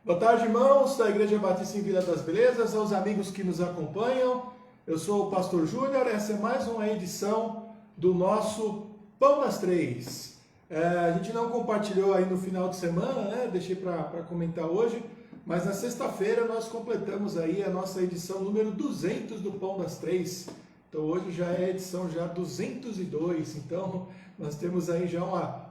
Boa tarde, irmãos da Igreja Batista em Vila das Belezas, aos amigos que nos acompanham. Eu sou o pastor Júnior, essa é mais uma edição do nosso Pão das Três. A gente não compartilhou aí no final de semana, né? Deixei para comentar hoje, mas na sexta-feira nós completamos aí a nossa edição número 200 do Pão das Três. Então hoje já é a edição já 202, então nós temos aí já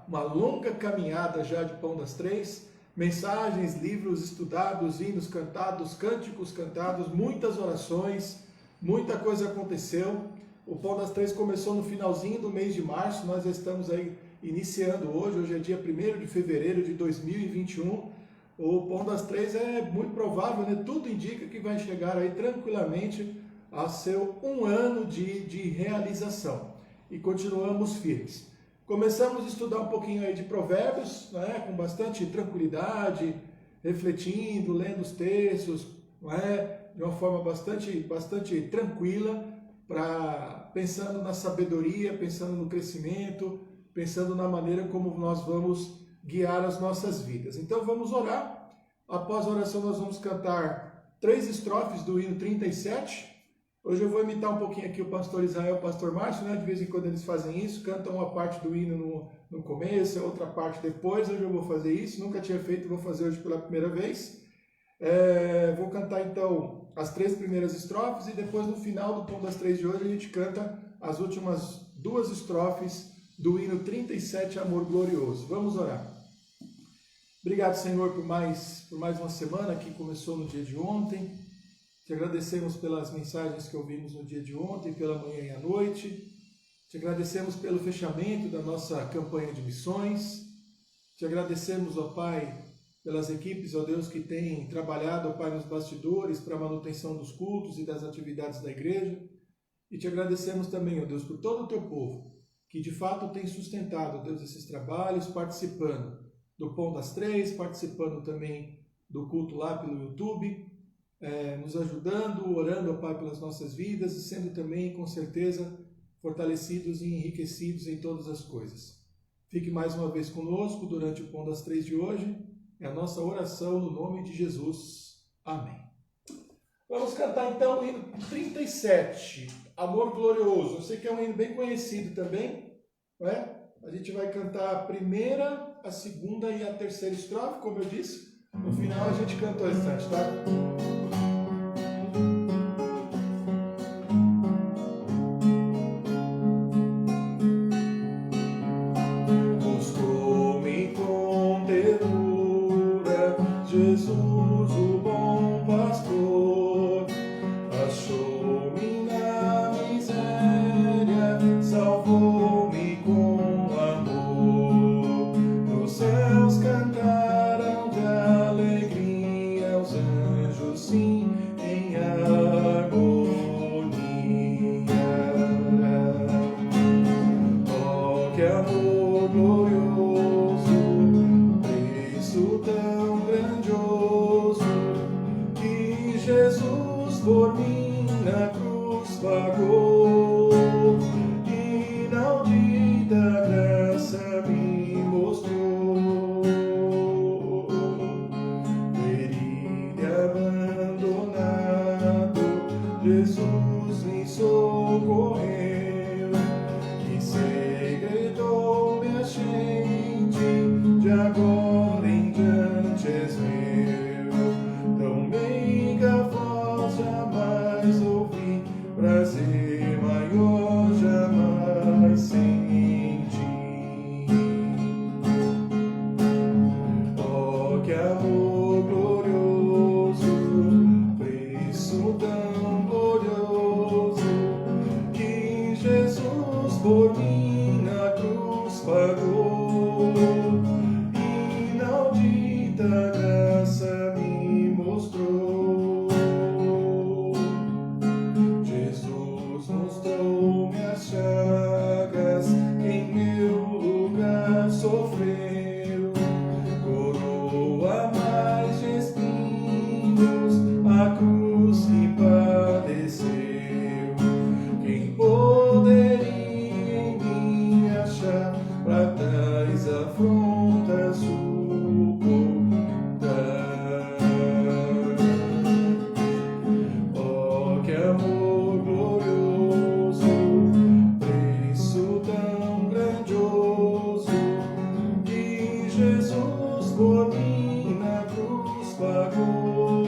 uma longa caminhada já de Pão das Três. Mensagens, livros estudados, hinos cantados, cânticos cantados, muitas orações, muita coisa aconteceu. O Pão das Três começou no finalzinho do mês de março, nós já estamos aí iniciando hoje é dia 1º de fevereiro de 2021. O Pão das Três é muito provável, né? Tudo indica que vai chegar aí tranquilamente a seu 1 ano de realização. E continuamos firmes. Começamos a estudar um pouquinho aí de Provérbios, né, com bastante tranquilidade, refletindo, lendo os textos, de uma forma bastante tranquila, pensando na sabedoria, pensando no crescimento, pensando na maneira como nós vamos guiar as nossas vidas. Então vamos orar. Após a oração nós vamos cantar 3 estrofes do hino 37. Hoje eu vou imitar um pouquinho aqui o pastor Israel e o pastor Márcio, né? De vez em quando eles fazem isso, cantam uma parte do hino no começo, outra parte depois. Hoje eu vou fazer isso, nunca tinha feito, vou fazer hoje pela primeira vez. Vou cantar então as 3 primeiras estrofes e depois no final do Pão das Três de hoje a gente canta as últimas 2 estrofes do hino 37, Amor Glorioso. Vamos orar. Obrigado, Senhor, por mais uma semana que começou no dia de ontem. Te agradecemos pelas mensagens que ouvimos no dia de ontem, pela manhã e à noite. Te agradecemos pelo fechamento da nossa campanha de missões. Te agradecemos, ó Pai, pelas equipes, ó Deus, que têm trabalhado, ó Pai, nos bastidores para a manutenção dos cultos e das atividades da igreja. E te agradecemos também, ó Deus, por todo o teu povo, que de fato tem sustentado, ó Deus, esses trabalhos, participando do Pão das Três, participando também do culto lá pelo YouTube, nos ajudando, orando, ó Pai, pelas nossas vidas e sendo também, com certeza, fortalecidos e enriquecidos em todas as coisas. Fique mais uma vez conosco durante o Pão das Três de hoje. É a nossa oração no nome de Jesus. Amém. Vamos cantar então o hino 37, Amor Glorioso. Eu sei que é um hino bem conhecido também, não é? A gente vai cantar a primeira, a segunda e a terceira estrofe, como eu disse. No final a gente canta o restante, tá? Jesus, o bom pastor, achou-me na miséria, salvou-me com amor. Nos céus cantaram de alegria os anjos, sim, em harmonia. Oh, que amor glorioso, preço tão grandioso, que Jesus por mim na cruz pagou, inaudita graça me mostrou. Ferido e abandonado, Jesus me socorreu, que segredou minha gente, de agora em diante és meu. Tão meiga voz jamais ouvi, prazer maior jamais senti. Oh, que amor glorioso, preço tão glorioso, que Jesus por mim na cruz pagou, inaudita graça me mostrou. Jesus mostrou-me as chagas que em meu lugar sofreu, coroa na cruz pagou,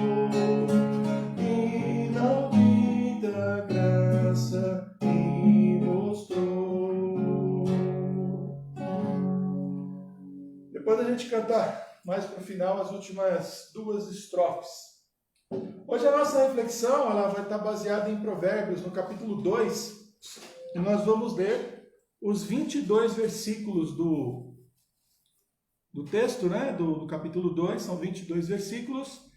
inaudita graça me mostrou. Depois a gente cantar mais para o final as últimas 2 estrofes. Hoje a nossa reflexão ela vai estar baseada em Provérbios, no capítulo 2, e nós vamos ler os 22 versículos do texto, né? do capítulo 2, são 22 versículos.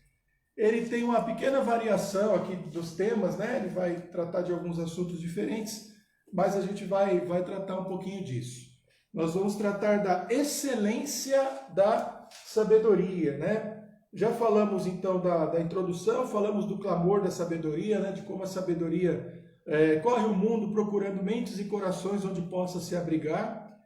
Ele tem uma pequena variação aqui dos temas, né? Ele vai tratar de alguns assuntos diferentes, mas a gente vai tratar um pouquinho disso. Nós vamos tratar da excelência da sabedoria, né? Já falamos então da introdução, falamos do clamor da sabedoria, né? De como a sabedoria corre o mundo procurando mentes e corações onde possa se abrigar.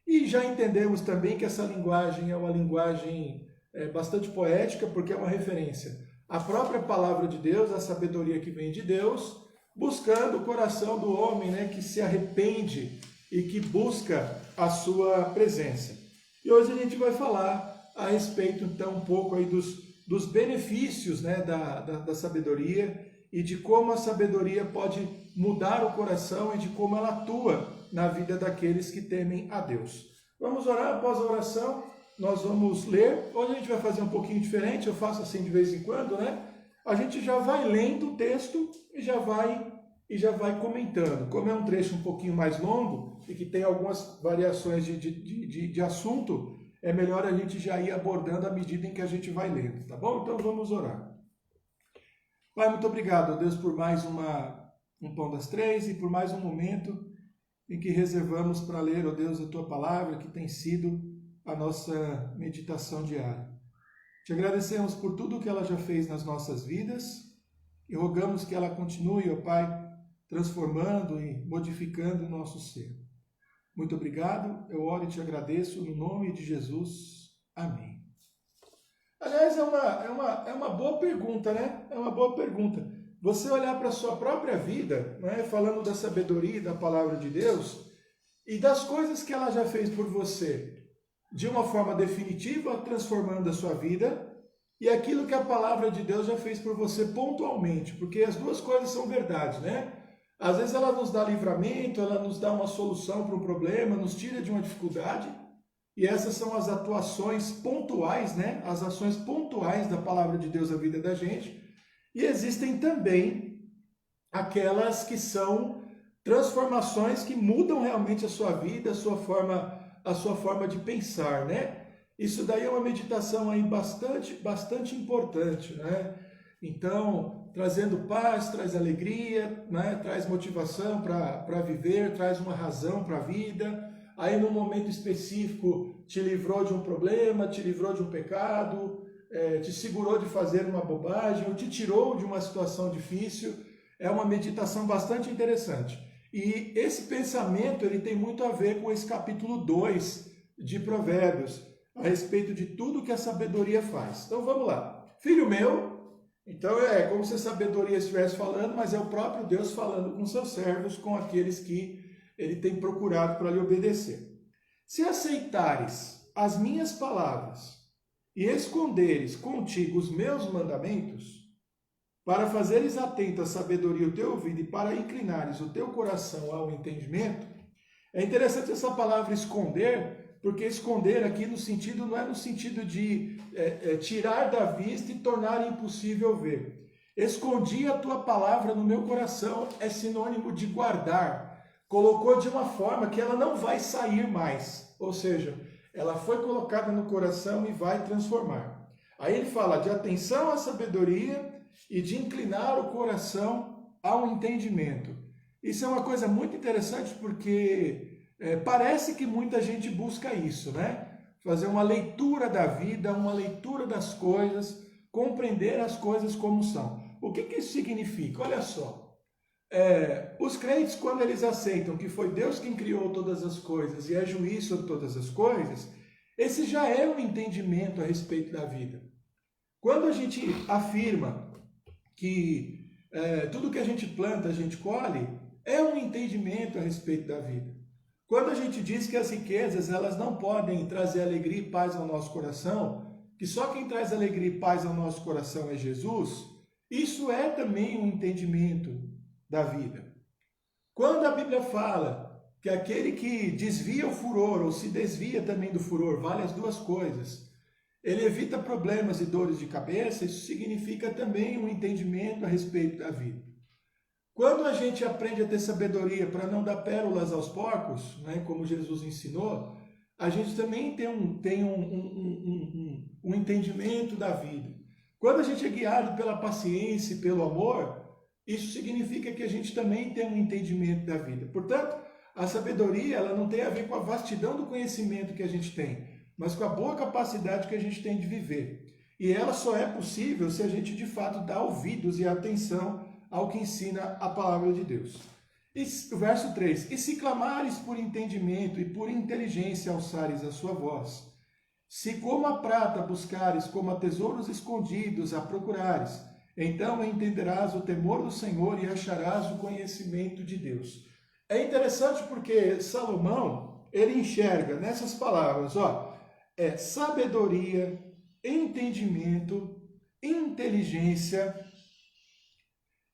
E já entendemos também que essa linguagem é uma linguagem bastante poética, porque é uma referência à própria palavra de Deus, à sabedoria que vem de Deus, buscando o coração do homem, né? Que se arrepende e que busca a sua presença. E hoje a gente vai falar a respeito, então, um pouco aí dos benefícios, né, da sabedoria e de como a sabedoria pode mudar o coração e de como ela atua na vida daqueles que temem a Deus. Vamos orar. Após a oração, nós vamos ler. Hoje a gente vai fazer um pouquinho diferente, eu faço assim de vez em quando, né? A gente já vai lendo o texto e já vai comentando. Como é um trecho um pouquinho mais longo e que tem algumas variações de assunto, é melhor a gente já ir abordando à medida em que a gente vai lendo, tá bom? Então vamos orar. Pai, muito obrigado, Deus, por mais um Pão das Três e por mais um momento em que reservamos para ler, ó Deus, a Tua Palavra, que tem sido a nossa meditação diária. Te agradecemos por tudo que ela já fez nas nossas vidas e rogamos que ela continue, ó Pai, transformando e modificando o nosso ser. Muito obrigado, eu oro e te agradeço no nome de Jesus. Amém. Aliás, é uma boa pergunta, né? É uma boa pergunta. Você olhar para a sua própria vida, né? Falando da sabedoria e da palavra de Deus, e das coisas que ela já fez por você, de uma forma definitiva, transformando a sua vida, e aquilo que a palavra de Deus já fez por você pontualmente, porque as duas coisas são verdade, né? Às vezes ela nos dá livramento, ela nos dá uma solução para um problema, nos tira de uma dificuldade, e essas são as atuações pontuais, né? As ações pontuais da palavra de Deus na vida da gente. E existem também aquelas que são transformações que mudam realmente a sua vida, a sua forma de pensar, né? Isso daí é uma meditação aí bastante importante, né? Então, trazendo paz, traz alegria, né? Traz motivação para viver, traz uma razão para a vida. Aí, num momento específico, te livrou de um problema, te livrou de um pecado, te segurou de fazer uma bobagem, ou te tirou de uma situação difícil. É uma meditação bastante interessante. E esse pensamento ele tem muito a ver com esse capítulo 2 de Provérbios, a respeito de tudo que a sabedoria faz. Então, vamos lá. Filho meu... Então é como se a sabedoria estivesse falando, mas é o próprio Deus falando com seus servos, com aqueles que ele tem procurado para lhe obedecer. Se aceitares as minhas palavras e esconderes contigo os meus mandamentos, para fazeres atento à sabedoria o teu ouvido e para inclinares o teu coração ao entendimento, é interessante essa palavra esconder, porque esconder aqui no sentido não é no sentido de tirar da vista e tornar impossível ver. Escondi a tua palavra no meu coração é sinônimo de guardar. Colocou de uma forma que ela não vai sair mais. Ou seja, ela foi colocada no coração e vai transformar. Aí ele fala de atenção à sabedoria e de inclinar o coração ao entendimento. Isso é uma coisa muito interessante porque... parece que muita gente busca isso, né? Fazer uma leitura da vida, uma leitura das coisas, compreender as coisas como são. O que isso significa? Olha só, os crentes, quando eles aceitam que foi Deus quem criou todas as coisas e é juiz sobre todas as coisas, esse já é um entendimento a respeito da vida. Quando a gente afirma que tudo que a gente planta, a gente colhe, é um entendimento a respeito da vida. Quando a gente diz que as riquezas elas não podem trazer alegria e paz ao nosso coração, que só quem traz alegria e paz ao nosso coração é Jesus, isso é também um entendimento da vida. Quando a Bíblia fala que aquele que desvia o furor ou se desvia também do furor, vale as duas coisas, ele evita problemas e dores de cabeça, isso significa também um entendimento a respeito da vida. Quando a gente aprende a ter sabedoria para não dar pérolas aos porcos, né, como Jesus ensinou, a gente também tem um entendimento da vida. Quando a gente é guiado pela paciência e pelo amor, isso significa que a gente também tem um entendimento da vida. Portanto, a sabedoria ela não tem a ver com a vastidão do conhecimento que a gente tem, mas com a boa capacidade que a gente tem de viver. E ela só é possível se a gente de fato dá ouvidos e atenção ao que ensina a palavra de Deus. E o verso 3, e se clamares por entendimento e por inteligência alçares a sua voz, se como a prata buscares, como a tesouros escondidos a procurares, então entenderás o temor do Senhor e acharás o conhecimento de Deus. É interessante porque Salomão, ele enxerga nessas palavras, sabedoria, entendimento, inteligência.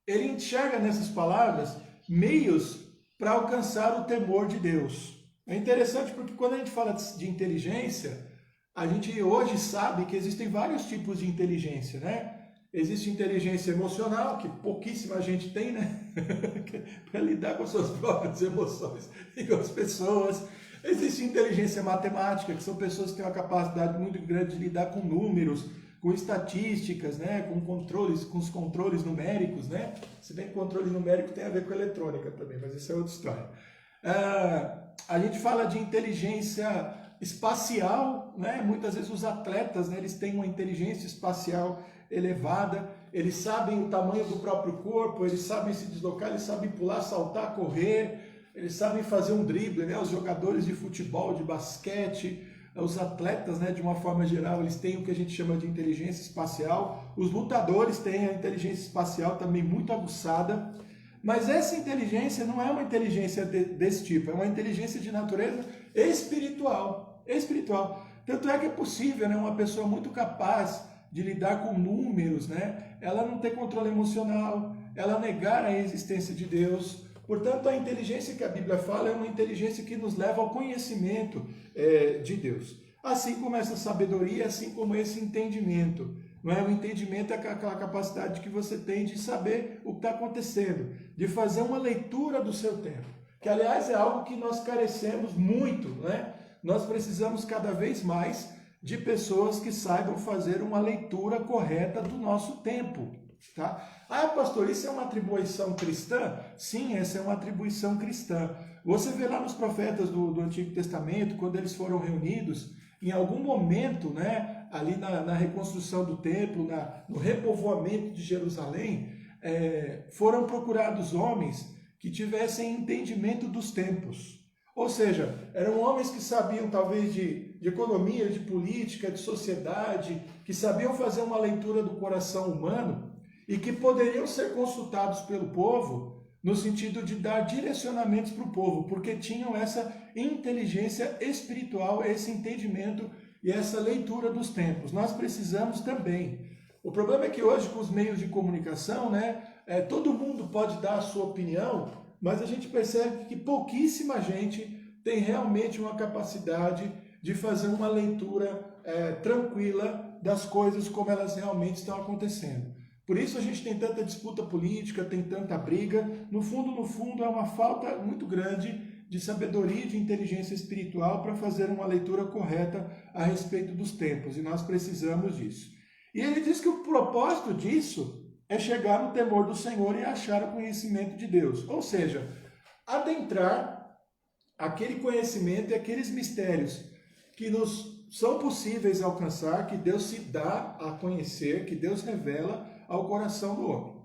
Ele enxerga nessas palavras meios para alcançar o temor de Deus. É interessante porque quando a gente fala de inteligência, a gente hoje sabe que existem vários tipos de inteligência, né? Existe inteligência emocional, que pouquíssima gente tem, né? Para lidar com as suas próprias emoções e com as pessoas. Existe inteligência matemática, que são pessoas que têm uma capacidade muito grande de lidar com números, com estatísticas, né? Com os controles numéricos, né? Se bem que controle numérico tem a ver com eletrônica também, mas isso é outra história. A gente fala de inteligência espacial, né? Muitas vezes os atletas, né, eles têm uma inteligência espacial elevada, eles sabem o tamanho do próprio corpo, eles sabem se deslocar, eles sabem pular, saltar, correr, eles sabem fazer um drible, né? Os jogadores de futebol, de basquete, os atletas, né, de uma forma geral, eles têm o que a gente chama de inteligência espacial, os lutadores têm a inteligência espacial também muito aguçada, mas essa inteligência não é uma inteligência desse tipo, é uma inteligência de natureza espiritual. Tanto é que é possível, né, uma pessoa muito capaz de lidar com números, né, ela não ter controle emocional, ela negar a existência de Deus. Portanto, a inteligência que a Bíblia fala é uma inteligência que nos leva ao conhecimento de Deus. Assim como essa sabedoria, assim como esse entendimento. Não é? O entendimento é aquela capacidade que você tem de saber o que está acontecendo, de fazer uma leitura do seu tempo. Que, aliás, é algo que nós carecemos muito, né? Nós precisamos cada vez mais de pessoas que saibam fazer uma leitura correta do nosso tempo. Tá? Pastor, isso é uma atribuição cristã? Sim, essa é uma atribuição cristã. Você vê lá nos profetas do Antigo Testamento, quando eles foram reunidos, em algum momento, né, ali na reconstrução do templo, no repovoamento de Jerusalém, foram procurados homens que tivessem entendimento dos tempos. Ou seja, eram homens que sabiam talvez de economia, de política, de sociedade, que sabiam fazer uma leitura do coração humano e que poderiam ser consultados pelo povo no sentido de dar direcionamentos para o povo, porque tinham essa inteligência espiritual, esse entendimento e essa leitura dos tempos. Nós precisamos também. O problema é que hoje, com os meios de comunicação, né, todo mundo pode dar a sua opinião, mas a gente percebe que pouquíssima gente tem realmente uma capacidade de fazer uma leitura tranquila das coisas como elas realmente estão acontecendo. Por isso a gente tem tanta disputa política, tem tanta briga. No fundo, é uma falta muito grande de sabedoria e de inteligência espiritual para fazer uma leitura correta a respeito dos tempos, e nós precisamos disso. E ele diz que o propósito disso é chegar no temor do Senhor e achar o conhecimento de Deus. Ou seja, adentrar aquele conhecimento e aqueles mistérios que nos são possíveis alcançar, que Deus se dá a conhecer, que Deus revela ao coração do homem.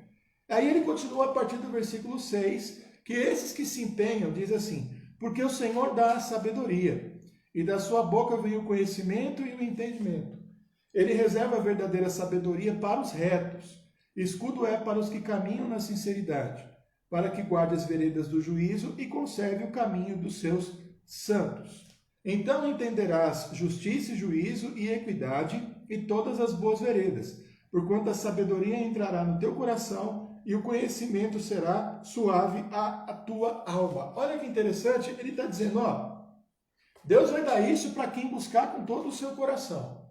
Aí ele continua a partir do versículo 6, que esses que se empenham, diz assim, porque o Senhor dá a sabedoria, e da sua boca vem o conhecimento e o entendimento. Ele reserva a verdadeira sabedoria para os retos, escudo é para os que caminham na sinceridade, para que guarde as veredas do juízo e conserve o caminho dos seus santos. Então entenderás justiça e juízo e equidade, e todas as boas veredas, porquanto a sabedoria entrará no teu coração e o conhecimento será suave à tua alma. Olha que interessante, ele está dizendo, ó, Deus vai dar isso para quem buscar com todo o seu coração.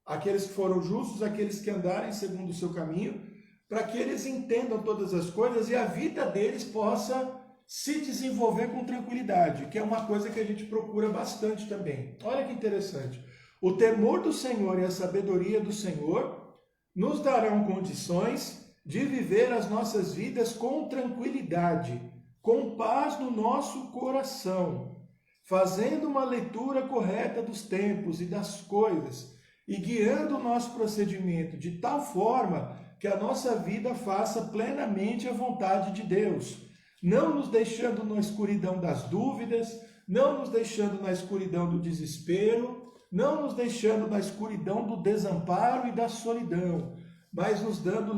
Aqueles que foram justos, aqueles que andarem segundo o seu caminho, para que eles entendam todas as coisas e a vida deles possa se desenvolver com tranquilidade, que é uma coisa que a gente procura bastante também. Olha que interessante. O temor do Senhor e a sabedoria do Senhor nos darão condições de viver as nossas vidas com tranquilidade, com paz no nosso coração, fazendo uma leitura correta dos tempos e das coisas e guiando o nosso procedimento de tal forma que a nossa vida faça plenamente a vontade de Deus, não nos deixando na escuridão das dúvidas, não nos deixando na escuridão do desespero, não nos deixando na escuridão do desamparo e da solidão, mas nos dando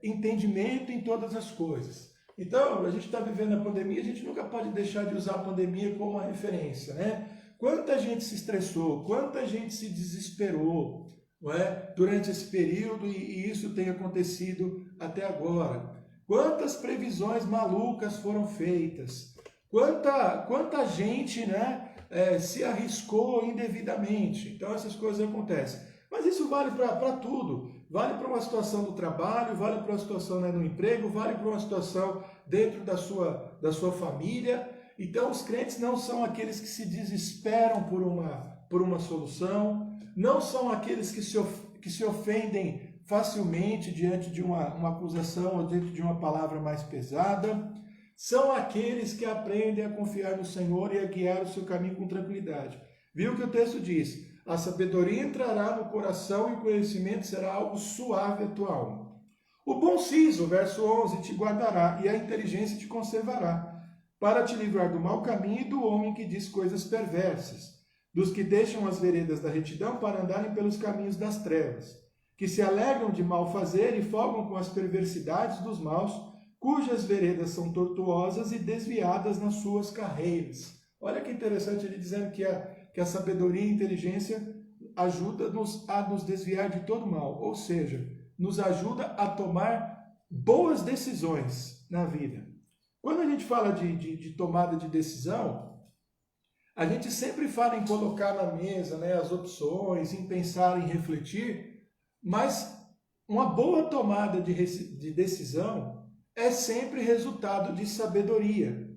entendimento em todas as coisas. Então, a gente está vivendo a pandemia, a gente nunca pode deixar de usar a pandemia como uma referência, né? Quanta gente se estressou, quanta gente se desesperou, não é? Durante esse período, e isso tem acontecido até agora. Quantas previsões malucas foram feitas, quanta gente, né, se arriscou indevidamente. Então essas coisas acontecem. Mas isso vale para tudo. Vale para uma situação do trabalho, vale para uma situação, né, no emprego, vale para uma situação dentro da sua família. Então os crentes não são aqueles que se desesperam por uma solução, não são aqueles que se ofendem facilmente diante de uma acusação ou diante de uma palavra mais pesada. São aqueles que aprendem a confiar no Senhor e a guiar o seu caminho com tranquilidade. Viu o que o texto diz? A sabedoria entrará no coração e o conhecimento será algo suave à tua alma. O bom siso, verso 11, te guardará e a inteligência te conservará, para te livrar do mau caminho e do homem que diz coisas perversas, dos que deixam as veredas da retidão para andarem pelos caminhos das trevas, que se alegram de mal fazer e folgam com as perversidades dos maus, cujas veredas são tortuosas e desviadas nas suas carreiras. Olha que interessante ele dizendo que a sabedoria e a inteligência ajuda-nos a nos desviar de todo mal, ou seja, nos ajuda a tomar boas decisões na vida. Quando a gente fala de tomada de decisão, a gente sempre fala em colocar na mesa, né, as opções, em pensar, em refletir, mas uma boa tomada de decisão é sempre resultado de sabedoria.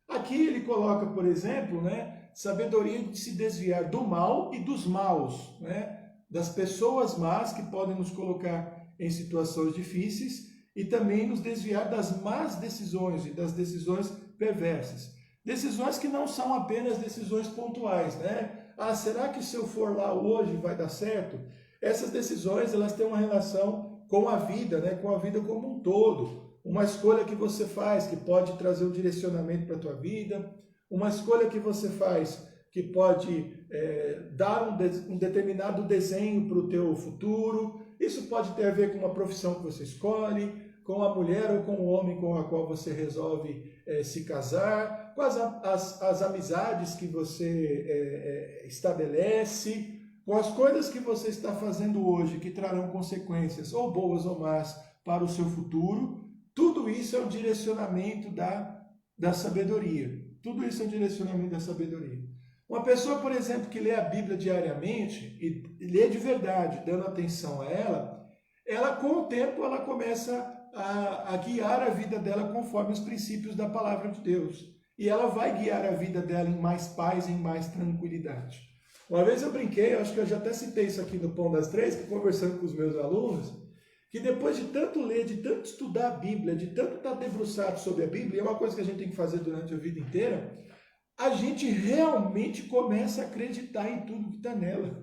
Aqui ele coloca, por exemplo, né, sabedoria de se desviar do mal e dos maus, né, das pessoas más que podem nos colocar em situações difíceis e também nos desviar das más decisões e das decisões perversas. Decisões que não são apenas decisões pontuais, né? Ah, será que se eu for lá hoje vai dar certo? Essas decisões, elas têm uma relação com a vida, né? Com a vida como um todo. Uma escolha que você faz que pode trazer um direcionamento para a tua vida, uma escolha que você faz que pode dar um determinado desenho para o teu futuro. Isso pode ter a ver com uma profissão que você escolhe, com a mulher ou com o homem com a qual você resolve se casar, com as amizades que você estabelece, com as coisas que você está fazendo hoje que trarão consequências, ou boas ou más, para o seu futuro. Tudo isso é um direcionamento da sabedoria. Tudo isso é um direcionamento da sabedoria. Uma pessoa, por exemplo, que lê a Bíblia diariamente e lê de verdade, dando atenção a ela com o tempo, ela começa a guiar a vida dela conforme os princípios da palavra de Deus. E ela vai guiar a vida dela em mais paz, em mais tranquilidade. Uma vez eu brinquei, acho que eu já até citei isso aqui no Pão das Três, que conversando com os meus alunos, que depois de tanto ler, de tanto estudar a Bíblia, de tanto estar debruçado sobre a Bíblia, e é uma coisa que a gente tem que fazer durante a vida inteira, a gente realmente começa a acreditar em tudo que está nela.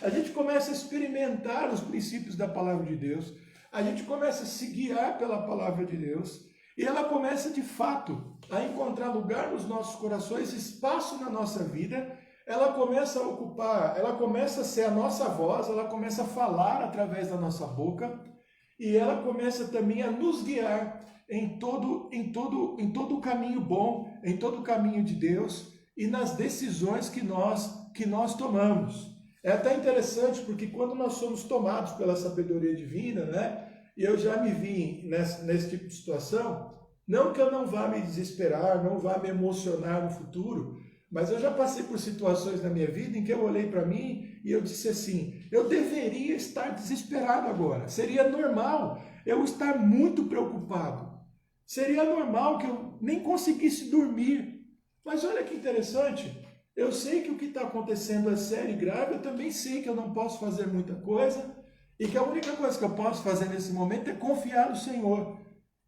A gente começa a experimentar os princípios da palavra de Deus, a gente começa a se guiar pela palavra de Deus, e ela começa de fato a encontrar lugar nos nossos corações, espaço na nossa vida. Ela começa a ocupar, ela começa a ser a nossa voz, ela começa a falar através da nossa boca, e ela começa também a nos guiar em todo o caminho bom, em todo o caminho de Deus e nas decisões que nós tomamos. É até interessante porque quando nós somos tomados pela sabedoria divina, né? E eu já me vi nesse tipo de situação, não que eu não vá me desesperar, não vá me emocionar no futuro, mas eu já passei por situações na minha vida em que eu olhei para mim e eu disse assim, eu deveria estar desesperado agora, seria normal eu estar muito preocupado, seria normal que eu nem conseguisse dormir, mas olha que interessante, eu sei que o que está acontecendo é sério e grave, eu também sei que eu não posso fazer muita coisa e que a única coisa que eu posso fazer nesse momento é confiar no Senhor.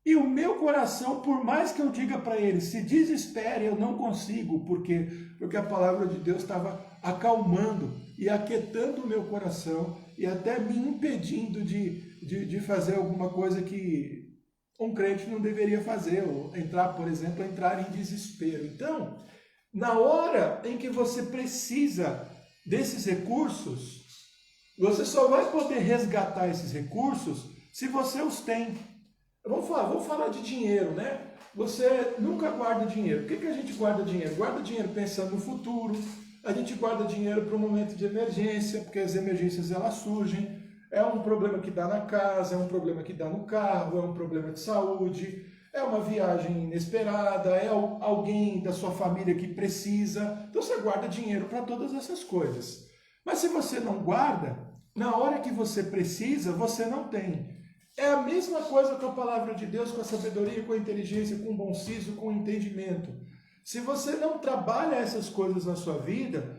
E o meu coração, por mais que eu diga para ele, se desespere, eu não consigo, porque a palavra de Deus estava acalmando e aquietando o meu coração e até me impedindo de fazer alguma coisa que um crente não deveria fazer, ou entrar, por exemplo, entrar em desespero. Então, na hora em que você precisa desses recursos, você só vai poder resgatar esses recursos se você os tem. Vamos falar de dinheiro, né? Você nunca guarda dinheiro. Por que a gente guarda dinheiro? Guarda dinheiro pensando no futuro, a gente guarda dinheiro para um momento de emergência, porque as emergências elas surgem. É um problema que dá na casa, é um problema que dá no carro, é um problema de saúde, é uma viagem inesperada, é alguém da sua família que precisa. Então você guarda dinheiro para todas essas coisas. Mas se você não guarda, na hora que você precisa, você não tem. É a mesma coisa com a palavra de Deus, com a sabedoria, com a inteligência, com o bom senso, com o entendimento. Se você não trabalha essas coisas na sua vida,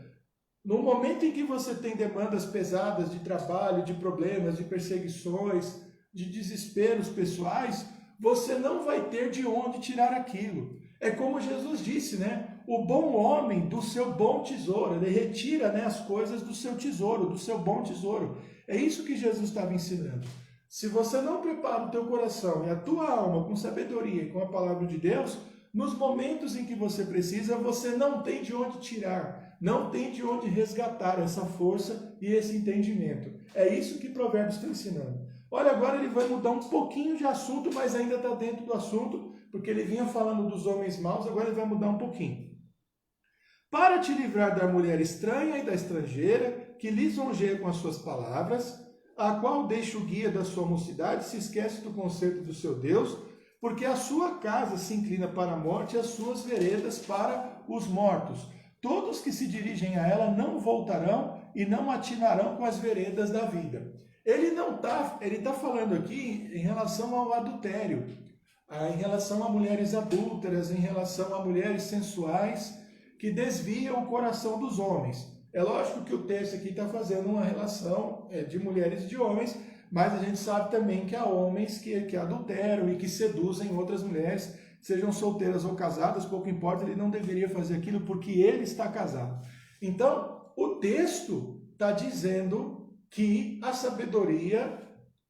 no momento em que você tem demandas pesadas de trabalho, de problemas, de perseguições, de desesperos pessoais, você não vai ter de onde tirar aquilo. É como Jesus disse, né? O bom homem do seu bom tesouro, ele retira, né, as coisas do seu tesouro, do seu bom tesouro. É isso que Jesus estava ensinando. Se você não prepara o teu coração e a tua alma com sabedoria e com a palavra de Deus, nos momentos em que você precisa, você não tem de onde tirar, não tem de onde resgatar essa força e esse entendimento. É isso que Provérbios está ensinando. Olha, agora ele vai mudar um pouquinho de assunto, mas ainda está dentro do assunto, porque ele vinha falando dos homens maus, agora ele vai mudar um pouquinho. Para te livrar da mulher estranha e da estrangeira, que lisonjeia com as suas palavras, a qual deixa o guia da sua mocidade, se esquece do conserto do seu Deus, porque a sua casa se inclina para a morte e as suas veredas para os mortos. Todos que se dirigem a ela não voltarão e não atinarão com as veredas da vida. Ele está falando aqui em relação ao adultério, em relação a mulheres adúlteras, em relação a mulheres sensuais que desviam o coração dos homens. É lógico que o texto aqui está fazendo uma relação de mulheres e de homens, mas a gente sabe também que há homens que adulteram e que seduzem outras mulheres, sejam solteiras ou casadas, pouco importa, ele não deveria fazer aquilo porque ele está casado. Então, o texto está dizendo que a sabedoria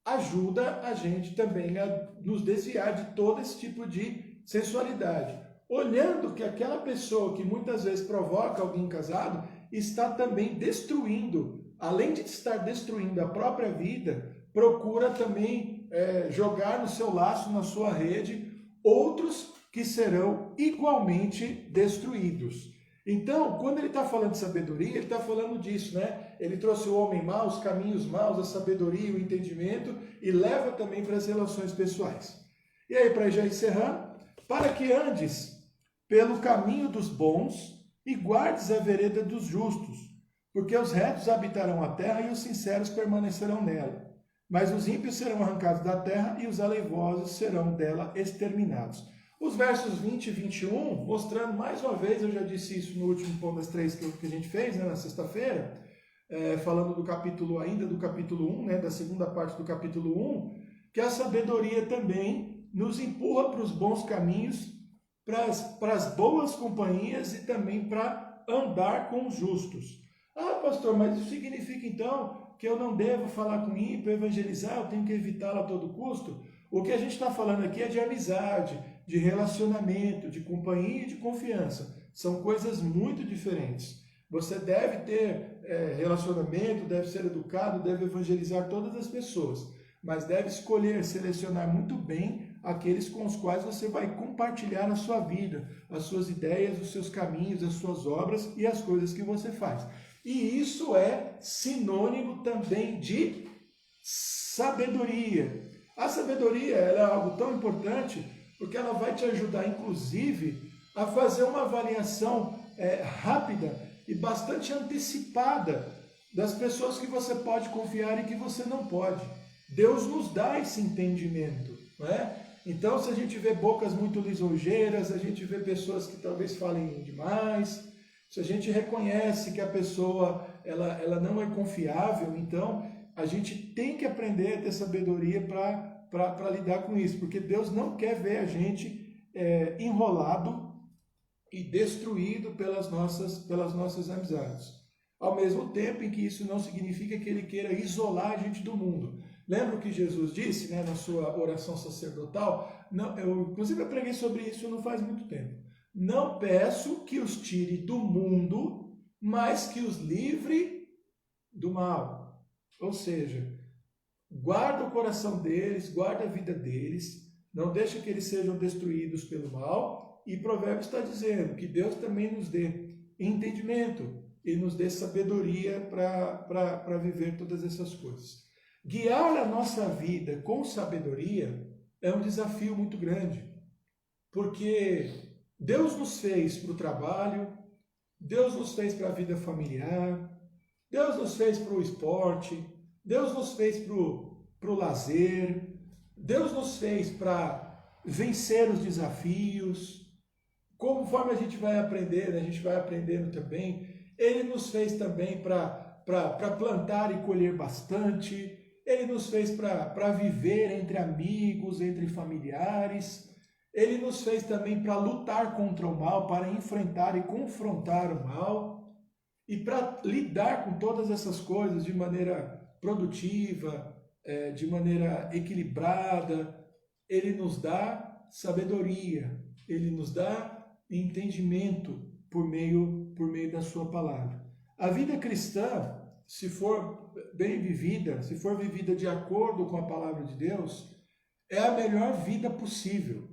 ajuda a gente também a nos desviar de todo esse tipo de sensualidade. Olhando que aquela pessoa que muitas vezes provoca alguém casado, está também destruindo, além de estar destruindo a própria vida, procura também jogar no seu laço, na sua rede, outros que serão igualmente destruídos. Então, quando ele está falando de sabedoria, ele está falando disso, né? Ele trouxe o homem mau, os caminhos maus, a sabedoria, o entendimento, e leva também para as relações pessoais. E aí, para já encerrar, para que andes pelo caminho dos bons e guardes a vereda dos justos, porque os retos habitarão a terra e os sinceros permanecerão nela. Mas os ímpios serão arrancados da terra e os aleivosos serão dela exterminados. Os versos 20 e 21, mostrando mais uma vez, eu já disse isso no último Pão das Três que a gente fez, né, na sexta-feira, falando do capítulo 1, né, da segunda parte do capítulo 1, que a sabedoria também nos empurra para os bons caminhos, para as boas companhias e também para andar com os justos. Ah, pastor, mas isso significa então que eu não devo falar com ímpio, evangelizar, eu tenho que evitá-lo a todo custo? O que a gente está falando aqui é de amizade, de relacionamento, de companhia e de confiança. São coisas muito diferentes. Você deve ter relacionamento, deve ser educado, deve evangelizar todas as pessoas, mas deve escolher, selecionar muito bem aqueles com os quais você vai compartilhar a sua vida, as suas ideias, os seus caminhos, as suas obras e as coisas que você faz. E isso é sinônimo também de sabedoria. A sabedoria ela é algo tão importante porque ela vai te ajudar, inclusive, a fazer uma avaliação rápida e bastante antecipada das pessoas que você pode confiar e que você não pode. Deus nos dá esse entendimento, não é? Então, se a gente vê bocas muito lisonjeiras, a gente vê pessoas que talvez falem demais, se a gente reconhece que a pessoa ela não é confiável, então a gente tem que aprender a ter sabedoria para lidar com isso, porque Deus não quer ver a gente enrolado e destruído pelas nossas amizades. Ao mesmo tempo em que isso não significa que ele queira isolar a gente do mundo. Lembra o que Jesus disse, né, na sua oração sacerdotal? Não, inclusive eu preguei sobre isso não faz muito tempo. Não peço que os tire do mundo, mas que os livre do mal. Ou seja, guarda o coração deles, guarda a vida deles, não deixa que eles sejam destruídos pelo mal. E Provérbios está dizendo que Deus também nos dê entendimento e nos dê sabedoria para viver todas essas coisas. Guiar a nossa vida com sabedoria é um desafio muito grande, porque Deus nos fez para o trabalho, Deus nos fez para a vida familiar, Deus nos fez para o esporte, Deus nos fez para o lazer, Deus nos fez para vencer os desafios. Conforme a gente vai aprendendo, a gente vai aprendendo também. Ele nos fez também para plantar e colher bastante. Ele nos fez para viver entre amigos, entre familiares. Ele nos fez também para lutar contra o mal, para enfrentar e confrontar o mal. E para lidar com todas essas coisas de maneira produtiva, de maneira equilibrada. Ele nos dá sabedoria, ele nos dá entendimento por meio da sua palavra. A vida cristã, se for bem vivida, se for vivida de acordo com a palavra de Deus, é a melhor vida possível.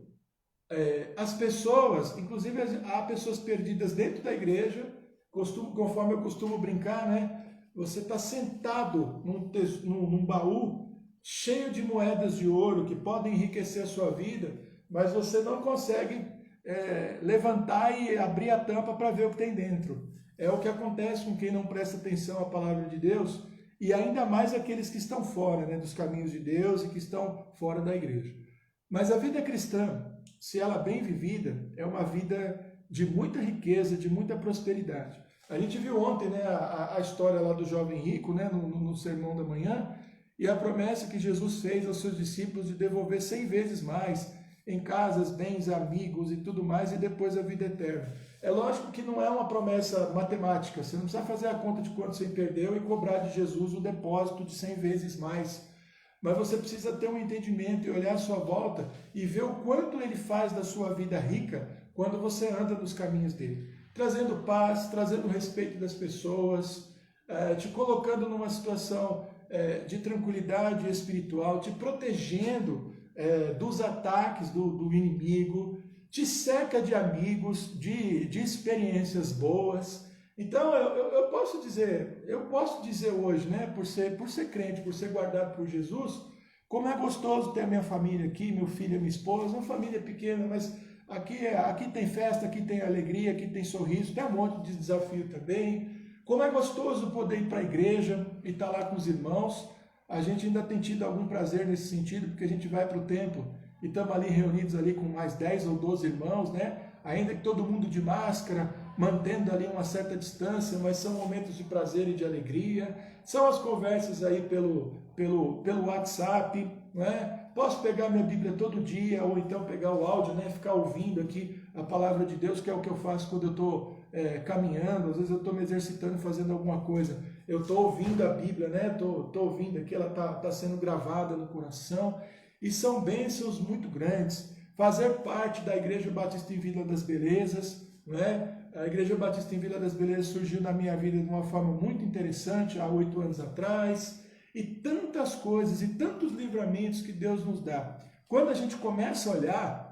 As pessoas, inclusive há pessoas perdidas dentro da igreja, conforme eu costumo brincar, né? Você está sentado num baú cheio de moedas de ouro que podem enriquecer a sua vida, mas você não consegue levantar e abrir a tampa para ver o que tem dentro. É o que acontece com quem não presta atenção à palavra de Deus, e ainda mais aqueles que estão fora, né, dos caminhos de Deus e que estão fora da igreja. Mas a vida cristã, se ela é bem vivida, é uma vida de muita riqueza, de muita prosperidade. A gente viu ontem, né, a história lá do jovem rico, né, no sermão da manhã, e a promessa que Jesus fez aos seus discípulos de devolver 100 vezes mais em casas, bens, amigos e tudo mais, e depois a vida eterna. É lógico que não é uma promessa matemática, você não precisa fazer a conta de quanto você perdeu e cobrar de Jesus o depósito de 100 vezes mais. Mas você precisa ter um entendimento e olhar à sua volta e ver o quanto ele faz da sua vida rica quando você anda nos caminhos dele. Trazendo paz, trazendo respeito das pessoas, te colocando numa situação de tranquilidade espiritual, te protegendo dos ataques do inimigo, te cerca de amigos, de experiências boas. Então eu posso dizer hoje, né, por ser crente, por ser guardado por Jesus, como é gostoso ter a minha família aqui, meu filho e minha esposa, uma família pequena, mas aqui tem festa, aqui tem alegria, aqui tem sorriso, tem um monte de desafio também. Como é gostoso poder ir para a igreja e estar lá com os irmãos. A gente ainda tem tido algum prazer nesse sentido, porque a gente vai para o templo e estamos ali reunidos ali com mais 10 ou 12 irmãos, né? Ainda que todo mundo de máscara, mantendo ali uma certa distância, mas são momentos de prazer e de alegria. São as conversas aí pelo WhatsApp, né? Posso pegar minha Bíblia todo dia, ou então pegar o áudio, né? Ficar ouvindo aqui a palavra de Deus, que é o que eu faço quando eu estou caminhando, às vezes eu estou me exercitando, fazendo alguma coisa. Eu estou ouvindo a Bíblia, né? Estou ouvindo aqui, ela está sendo gravada no coração. E são bênçãos muito grandes. Fazer parte da Igreja Batista em Vila das Belezas, né? A Igreja Batista em Vila das Belezas surgiu na minha vida de uma forma muito interessante, há 8 anos atrás. E tantas coisas e tantos livramentos que Deus nos dá. Quando a gente começa a olhar,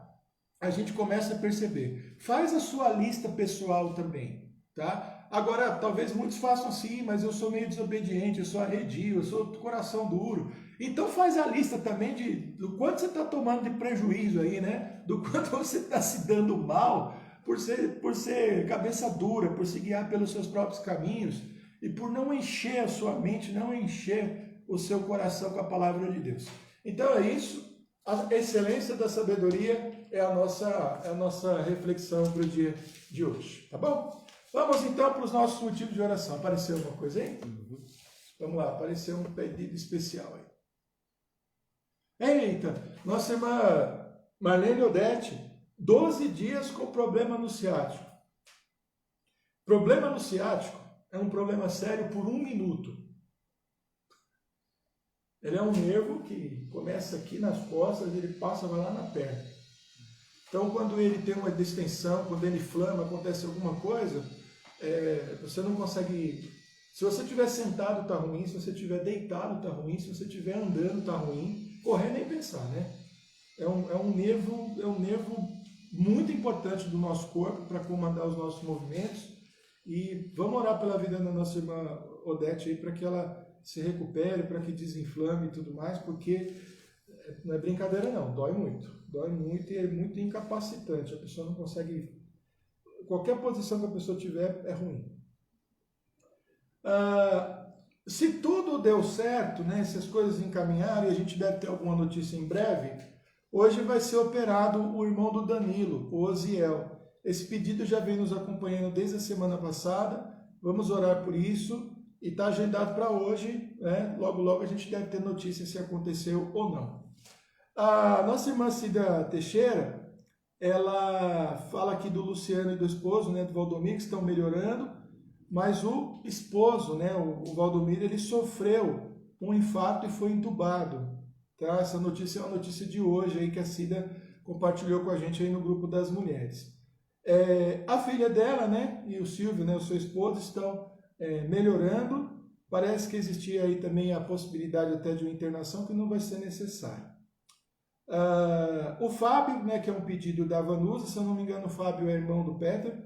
a gente começa a perceber. Faz a sua lista pessoal também, tá? Agora, talvez muitos façam assim, mas eu sou meio desobediente, eu sou arredio, eu sou do coração duro. Então faz a lista também do quanto você está tomando de prejuízo aí, né? Do quanto você está se dando mal por ser cabeça dura, por se guiar pelos seus próprios caminhos e por não encher a sua mente, não encher o seu coração com a palavra de Deus. Então é isso. A excelência da sabedoria é a nossa reflexão para o dia de hoje, tá bom? Vamos então para os nossos motivos de oração. Apareceu alguma coisa aí? Vamos lá, apareceu um pedido especial aí. Eita, nossa irmã Marlene Odete, 12 dias com problema no ciático. Problema no ciático é um problema sério por 1 minuto. Ele é um nervo que começa aqui nas costas, ele passa, vai lá na perna. Então, quando ele tem uma distensão, quando ele inflama, acontece alguma coisa, você não consegue... Se você estiver sentado, está ruim. Se você estiver deitado, está ruim. Se você estiver andando, está ruim. Correr nem pensar, né? É um nervo muito importante do nosso corpo para comandar os nossos movimentos. E vamos orar pela vida da nossa irmã Odete aí, para que ela se recupere, para que desinflame e tudo mais, porque não é brincadeira não, dói muito e é muito incapacitante, a pessoa não consegue, qualquer posição que a pessoa tiver é ruim. Se tudo deu certo, né, se as coisas encaminharem, a gente deve ter alguma notícia em breve, hoje vai ser operado o irmão do Danilo, o Oziel. Esse pedido já vem nos acompanhando desde a semana passada, vamos orar por isso, e está agendado para hoje, né? Logo, logo a gente deve ter notícia se aconteceu ou não. A nossa irmã Cida Teixeira, ela fala aqui do Luciano e do esposo, né, do Valdomiro, que estão melhorando, mas o esposo, né, o Valdomiro, ele sofreu um infarto e foi entubado. Tá? Essa notícia é uma notícia de hoje aí que a Cida compartilhou com a gente aí no grupo das mulheres. A filha dela, né, e o Silvio, né, o seu esposo, estão melhorando. Parece que existia aí também a possibilidade até de uma internação que não vai ser necessária. O Fábio, né, que é um pedido da Vanusa, se eu não me engano o Fábio é irmão do Peter,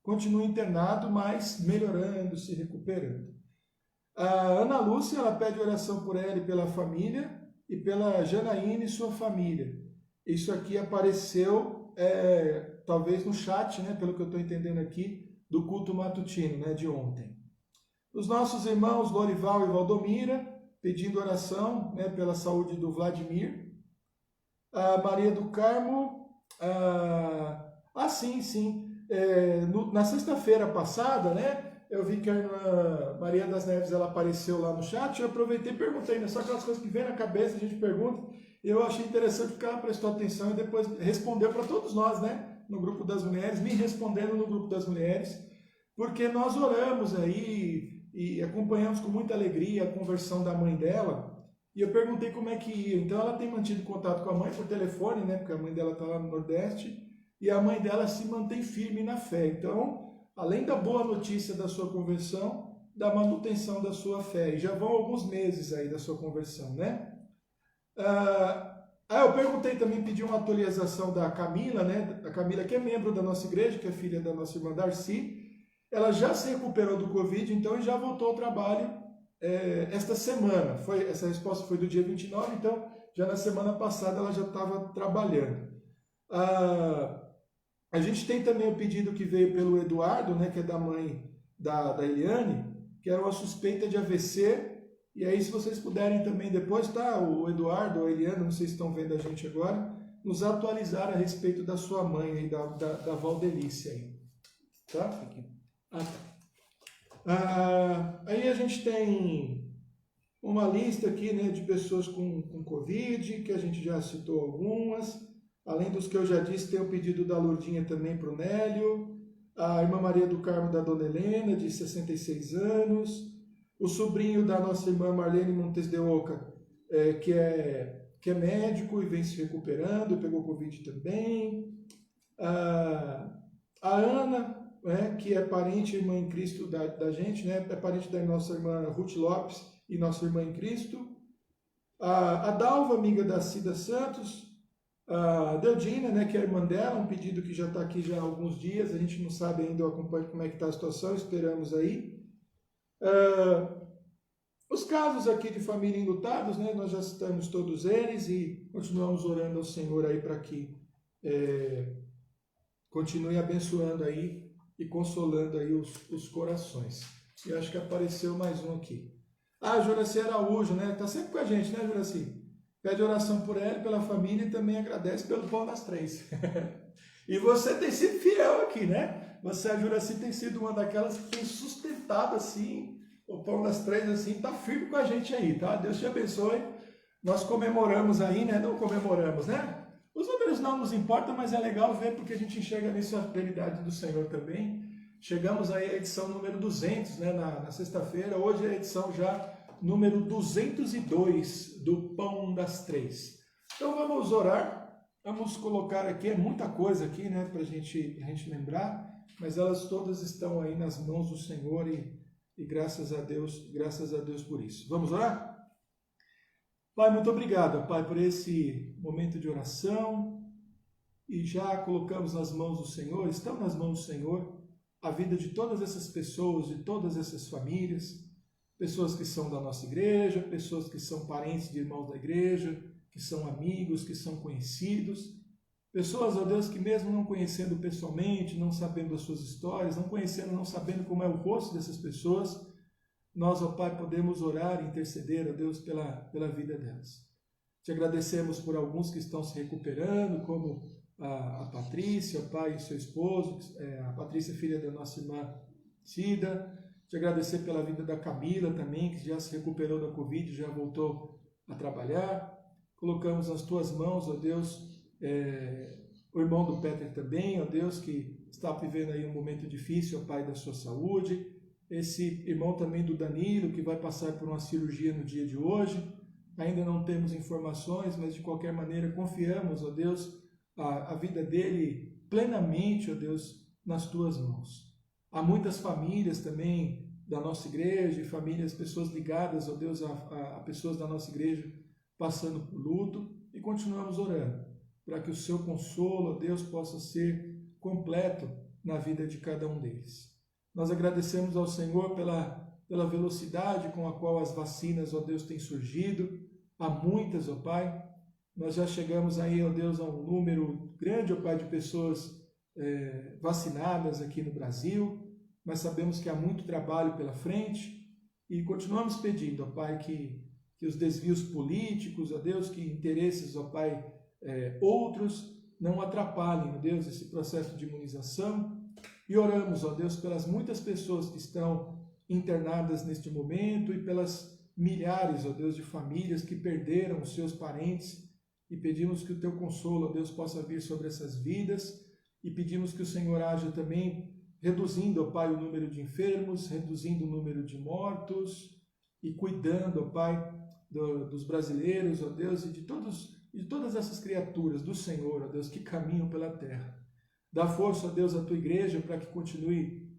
continua internado, mas melhorando, se recuperando. A Ana Lúcia, ela pede oração por ela e pela família, e pela Janaína e sua família. Isso aqui apareceu, talvez no chat, né, pelo que eu estou entendendo aqui, do culto matutino, né, de ontem. Os nossos irmãos Lorival e Valdomira, pedindo oração, né, pela saúde do Vladimir. A Maria do Carmo, sim. Na sexta-feira passada, né, eu vi que a irmã Maria das Neves ela apareceu lá no chat, eu aproveitei e perguntei, né, só aquelas coisas que vem na cabeça, a gente pergunta, e eu achei interessante porque ela prestou atenção e depois respondeu para todos nós, né, no grupo das mulheres, me respondendo no grupo das mulheres, porque nós oramos aí e acompanhamos com muita alegria a conversão da mãe dela, e eu perguntei como é que ia. Então ela tem mantido contato com a mãe por telefone, né, porque a mãe dela está lá no Nordeste, e a mãe dela se mantém firme na fé. Então, além da boa notícia da sua conversão, da manutenção da sua fé. E já vão alguns meses aí da sua conversão, né? Eu perguntei também, pedi uma atualização da Camila, né? A Camila que é membro da nossa igreja, que é filha da nossa irmã Darcy. Ela já se recuperou do Covid, então, e já voltou ao trabalho esta semana. Essa resposta foi do dia 29, então, já na semana passada ela já estava trabalhando. A gente tem também o pedido que veio pelo Eduardo, né, que é da mãe da Eliane, que era uma suspeita de AVC. E aí, se vocês puderem também depois, tá? O Eduardo ou a Eliane, não sei se estão vendo a gente agora, nos atualizar a respeito da sua mãe, aí, da Valdelice. Aí, tá? Aí a gente tem uma lista aqui, né, de pessoas com Covid, que a gente já citou algumas. Além dos que eu já disse, tem o pedido da Lourdinha também para o Nélio, a irmã Maria do Carmo da Dona Helena, de 66 anos, o sobrinho da nossa irmã Marlene Montes de Oca, que é médico e vem se recuperando, pegou Covid também, a Ana, que é parente e irmã em Cristo da gente, né, é parente da nossa irmã Ruth Lopes e nossa irmã em Cristo, a Dalva, amiga da Cida Santos, A Deodina, né, que é a irmã dela, um pedido que já está aqui já há alguns dias, a gente não sabe ainda, eu acompanho como é que está a situação, esperamos aí. Os casos aqui de família enlutados, né, nós já citamos todos eles e continuamos orando ao Senhor aí para que continue abençoando aí e consolando aí os corações. E acho que apareceu mais um aqui. Juraci Araújo, né? Tá sempre com a gente, né, Juraci? Pede oração por ela e pela família e também agradece pelo Pão das Três. E você tem sido fiel aqui, né? Você, a Juraci, tem sido uma daquelas que tem sustentado assim, o Pão das Três, assim, tá firme com a gente aí, tá? Deus te abençoe. Nós comemoramos aí, né? Não comemoramos, né? Os números não nos importam, mas é legal ver porque a gente enxerga nisso a fidelidade do Senhor também. Chegamos aí à edição número 200, né? Na sexta-feira. Hoje é a edição já número 202 do Pão das Três. Então vamos orar, vamos colocar aqui, é muita coisa aqui, né, pra gente lembrar, mas elas todas estão aí nas mãos do Senhor e graças a Deus por isso. Vamos orar? Pai, muito obrigado, Pai, por esse momento de oração e já colocamos nas mãos do Senhor, estão nas mãos do Senhor, a vida de todas essas pessoas, de todas essas famílias, pessoas que são da nossa igreja, pessoas que são parentes de irmãos da igreja, que são amigos, que são conhecidos, pessoas, ó Deus, que mesmo não conhecendo pessoalmente, não sabendo as suas histórias, não sabendo como é o rosto dessas pessoas, nós, ó Pai, podemos orar e interceder, ó Deus, pela vida delas. Te agradecemos por alguns que estão se recuperando, como a Patrícia, ó Pai, e seu esposo, a Patrícia, filha da nossa irmã Cida. Te agradecer pela vida da Camila também, que já se recuperou da Covid, já voltou a trabalhar. Colocamos nas tuas mãos, ó Deus, o irmão do Peter também, ó Deus, que está vivendo aí um momento difícil, ó Pai, da sua saúde. Esse irmão também do Danilo, que vai passar por uma cirurgia no dia de hoje. Ainda não temos informações, mas de qualquer maneira confiamos, ó Deus, a vida dele plenamente, ó Deus, nas tuas mãos. Há muitas famílias também da nossa igreja, e famílias, pessoas ligadas, ó Deus, a pessoas da nossa igreja passando por luto, e continuamos orando para que o seu consolo, ó Deus, possa ser completo na vida de cada um deles. Nós agradecemos ao Senhor pela velocidade com a qual as vacinas, ó Deus, têm surgido. Há muitas, ó Pai. Nós já chegamos aí, ó Deus, a um número grande, ó Pai, de pessoas vacinadas aqui no Brasil, mas sabemos que há muito trabalho pela frente e continuamos pedindo, ó Pai, que os desvios políticos, ó Deus, que interesses, ó Pai, outros não atrapalhem, ó Deus, esse processo de imunização. E oramos, ó Deus, pelas muitas pessoas que estão internadas neste momento e pelas milhares, ó Deus, de famílias que perderam os seus parentes, e pedimos que o teu consolo, ó Deus, possa vir sobre essas vidas, e pedimos que o Senhor haja também reduzindo, ó Pai, o número de enfermos, reduzindo o número de mortos, e cuidando, ó Pai, dos brasileiros, ó Deus, e de todas essas criaturas do Senhor, ó Deus, que caminham pela terra. Dá força, ó Deus, à tua igreja para que continue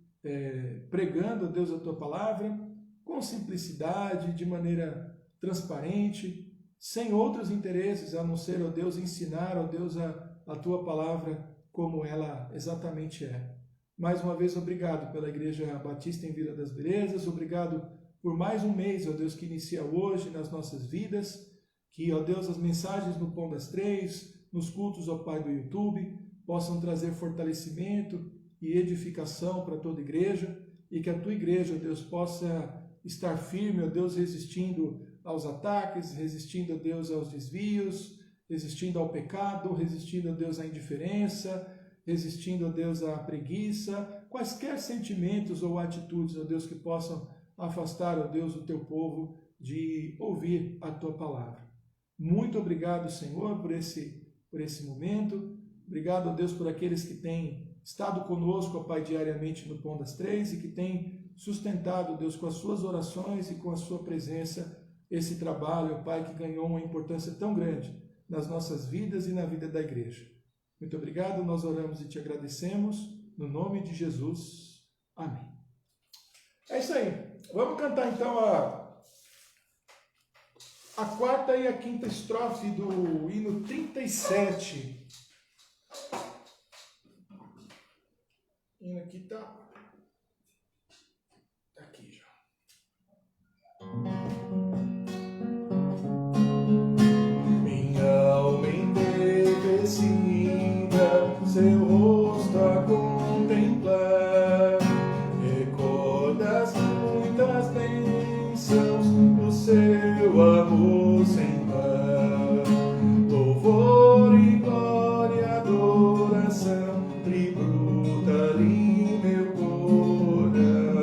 pregando, ó Deus, a tua palavra, com simplicidade, de maneira transparente, sem outros interesses, a não ser, ó Deus, ensinar, ó Deus, a tua palavra como ela exatamente é. Mais uma vez, obrigado pela Igreja Batista em Vila das Belezas, obrigado por mais um mês, ó Deus, que inicia hoje nas nossas vidas, que, ó Deus, as mensagens no Pão das Três, nos cultos, ó Pai, do YouTube, possam trazer fortalecimento e edificação para toda a igreja, e que a tua igreja, ó Deus, possa estar firme, ó Deus, resistindo aos ataques, resistindo, ó Deus, aos desvios, resistindo ao pecado, resistindo, ó Deus, à indiferença, resistindo, ó Deus, à preguiça, quaisquer sentimentos ou atitudes, ó Deus, que possam afastar, ó Deus, o teu povo de ouvir a tua palavra. Muito obrigado, Senhor, por esse momento. Obrigado, ó Deus, por aqueles que têm estado conosco, ó Pai, diariamente no Pão das Três e que têm sustentado, Deus, com as suas orações e com a sua presença, esse trabalho, ó Pai, que ganhou uma importância tão grande nas nossas vidas e na vida da igreja. Muito obrigado, nós oramos e te agradecemos, no nome de Jesus. Amém. É isso aí. Vamos cantar então a quarta e a quinta estrofe do hino 37. O hino aqui tá aqui já. Minha alma embevecida, seu rosto a contemplar, recorda as muitas bênçãos do seu amor sem par. Louvor e glória, adoração, tributa ali meu coração.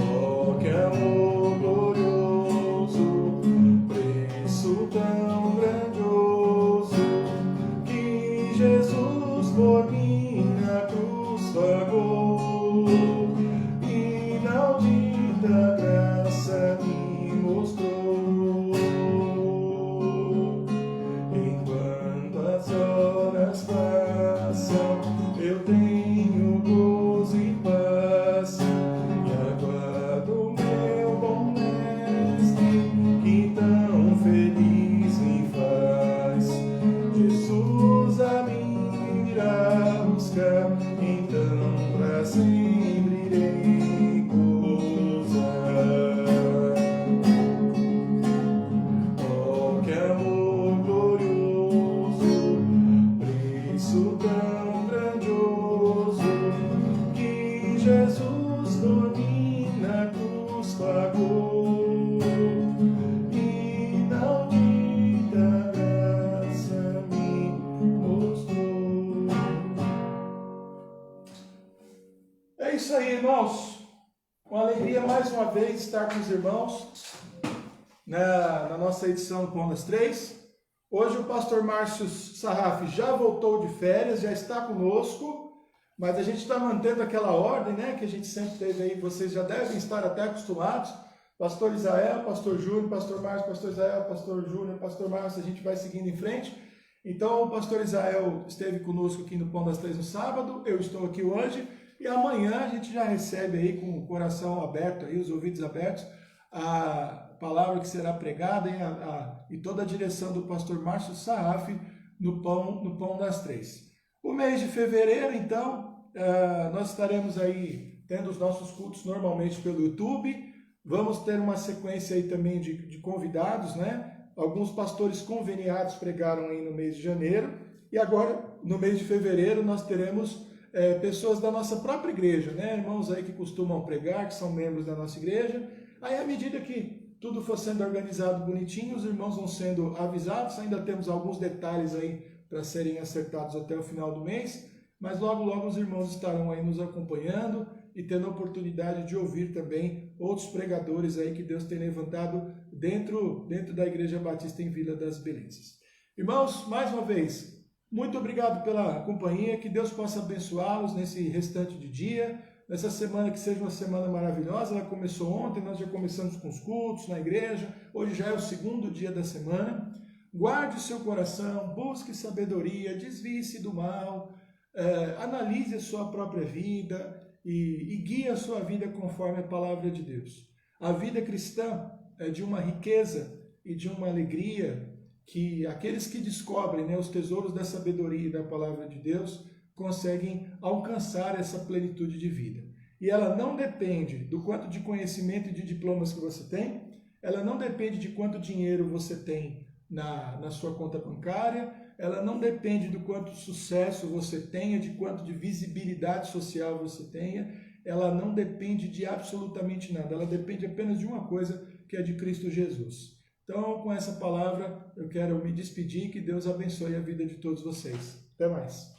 Oh, que amor glorioso, preço tão grandioso, que Jesus por mim na cruz pagou. Inaudita graça me mostrou. Enquanto as horas passam, eu tenho gozo e paz, e aguardo meu bom mestre, que tão feliz me faz. Jesus a mim irá buscar, então pra sempre irei gozar. Oh, que amor glorioso, preço tão grandioso, que Jesus por mim na cruz pagou. Inaudita graça me mostrou. É isso aí, irmãos. Uma alegria mais uma vez estar com os irmãos na nossa edição do Pão das Três. Hoje o pastor Márcio Sarraf já voltou de férias, já está conosco, mas a gente está mantendo aquela ordem, né, que a gente sempre teve aí, vocês já devem estar até acostumados. Pastor Israel, pastor Júnior, pastor Márcio, pastor Israel, pastor Júnior, pastor Márcio, a gente vai seguindo em frente. Então o pastor Israel esteve conosco aqui no Pão das Três no sábado, eu estou aqui hoje, e amanhã a gente já recebe aí com o coração aberto, aí, os ouvidos abertos, a palavra que será pregada e toda a direção do pastor Márcio Sarraf no Pão das Três. O mês de fevereiro, então, nós estaremos aí tendo os nossos cultos normalmente pelo YouTube. Vamos ter uma sequência aí também de convidados, né? Alguns pastores conveniados pregaram aí no mês de janeiro. E agora, no mês de fevereiro, nós teremos pessoas da nossa própria igreja, né? Irmãos aí que costumam pregar, que são membros da nossa igreja. Aí, à medida que tudo for sendo organizado bonitinho, os irmãos vão sendo avisados. Ainda temos alguns detalhes aí para serem acertados até o final do mês, mas logo, logo os irmãos estarão aí nos acompanhando e tendo a oportunidade de ouvir também outros pregadores aí que Deus tem levantado dentro da Igreja Batista em Vila das Belezas. Irmãos, mais uma vez, muito obrigado pela companhia, que Deus possa abençoá-los nesse restante de dia, nessa semana que seja uma semana maravilhosa. Ela começou ontem, nós já começamos com os cultos na igreja, hoje já é o segundo dia da semana. Guarde o seu coração, busque sabedoria, desvie-se do mal, analise a sua própria vida e guie a sua vida conforme a palavra de Deus. A vida cristã é de uma riqueza e de uma alegria que aqueles que descobrem, né, os tesouros da sabedoria e da palavra de Deus conseguem alcançar essa plenitude de vida. E ela não depende do quanto de conhecimento e de diplomas que você tem, ela não depende de quanto dinheiro você tem na sua conta bancária, ela não depende do quanto sucesso você tenha, de quanto de visibilidade social você tenha, ela não depende de absolutamente nada, ela depende apenas de uma coisa, que é de Cristo Jesus. Então, com essa palavra, eu quero me despedir, que Deus abençoe a vida de todos vocês. Até mais.